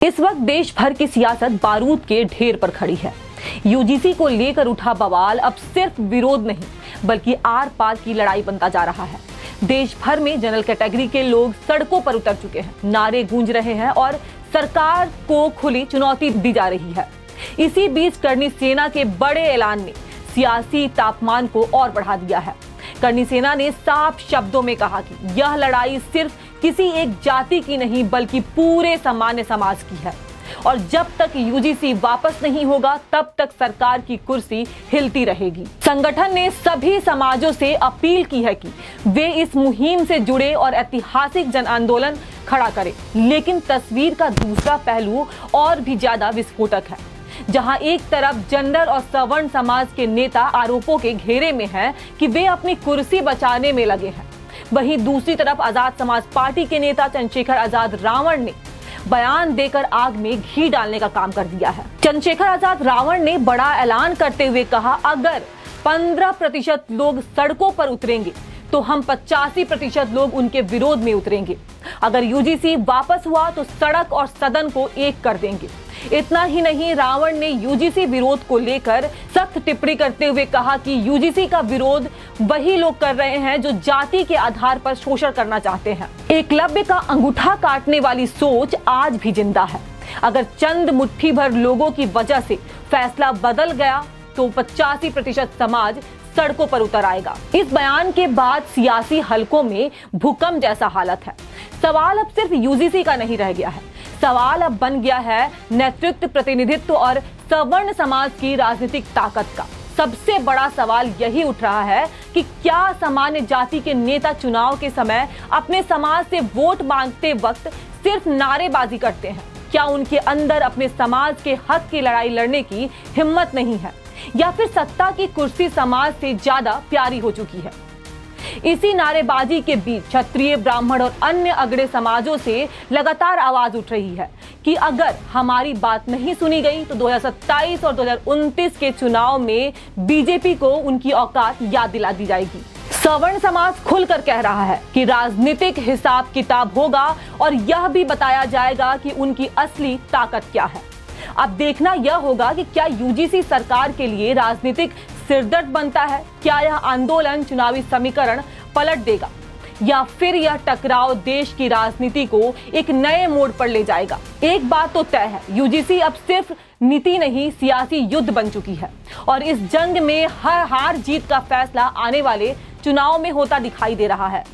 इस वक्त देश भर की सियासत बारूद के ढेर पर खड़ी है। यूजीसी को लेकर उठा बवाल अब सिर्फ विरोध नहीं बल्कि आर पार की लड़ाई बनता जा रहा है। देश भर में जनरल कैटेगरी के लोग सड़कों पर उतर चुके हैं, नारे गूंज रहे हैं और सरकार को खुली चुनौती दी जा रही है। इसी बीच करनी सेना के बड़े ऐलान ने सियासी तापमान को और बढ़ा दिया है। करनी सेना ने साफ शब्दों में कहा कि यह लड़ाई सिर्फ किसी एक जाति की नहीं बल्कि पूरे सामान्य समाज की है और जब तक यूजीसी वापस नहीं होगा तब तक सरकार की कुर्सी हिलती रहेगी। संगठन ने सभी समाजों से अपील की है कि वे इस मुहिम से जुड़े और ऐतिहासिक जन आंदोलन खड़ा करें। लेकिन तस्वीर का दूसरा पहलू और भी ज्यादा विस्फोटक है। जहां एक तरफ जनरल और सवर्ण समाज के नेता आरोपों के घेरे में हैं कि वे अपनी कुर्सी बचाने में लगे हैं, वहीं दूसरी तरफ आजाद समाज पार्टी के नेता चंद्रशेखर आजाद रावण ने बयान देकर आग में घी डालने का काम कर दिया है। चंद्रशेखर आजाद रावण ने बड़ा ऐलान करते हुए कहा, अगर 15% लोग सड़कों पर उतरेंगे तो हम 85% लोग उनके विरोध में उतरेंगे। अगर यूजीसी वापस हुआ तो सड़क और सदन को एक कर देंगे। इतना ही नहीं, रावण ने यूजीसी विरोध को लेकर सख्त टिप्पणी करते हुए कहा कि यूजीसी का विरोध वही लोग कर रहे हैं जो जाति के आधार पर शोषण करना चाहते हैं। एकलव्य का अंगूठा काटने वाली सोच आज भी जिंदा है। अगर चंद मुट्ठी भर लोगों की वजह से फैसला बदल गया तो 85% समाज सड़कों पर उतर आएगा। इस बयान के बाद सियासी हलकों में भूकंप जैसा हालत है। सवाल अब सिर्फ यूजीसी का नहीं रह गया है, सवाल अब बन गया है नेतृत्व, प्रतिनिधित्व और सवर्ण समाज की राजनीतिक ताकत का। सबसे बड़ा सवाल यही उठ रहा है कि क्या सामान्य जाति के नेता चुनाव के समय अपने समाज से वोट मांगते वक्त सिर्फ नारेबाजी करते हैं? क्या उनके अंदर अपने समाज के हक की लड़ाई लड़ने की हिम्मत नहीं है, या फिर सत्ता की कुर्सी समाज से ज्यादा प्यारी हो चुकी है? इसी नारेबाजी के बीच क्षत्रिय, ब्राह्मण और अन्य अगड़े समाजों से लगातार आवाज उठ रही है कि अगर हमारी बात नहीं सुनी गई तो 2027 और 2029 के चुनाव में बीजेपी को उनकी औकात याद दिला दी जाएगी। सवर्ण समाज खुलकर कह रहा है कि राजनीतिक हिसाब किताब होगा और यह भी बताया जाएगा कि उनकी असली ताकत क्या है। अब देखना यह होगा कि क्या यूजीसी सरकार के लिए राजनीतिक सिरदर्द बनता है, क्या यह आंदोलन चुनावी समीकरण पलट देगा, या फिर यह टकराव देश की राजनीति को एक नए मोड़ पर ले जाएगा। एक बात तो तय है, यूजीसी अब सिर्फ नीति नहीं सियासी युद्ध बन चुकी है और इस जंग में हर हार जीत का फैसला आने वाले चुनाव में होता दिखाई दे रहा है।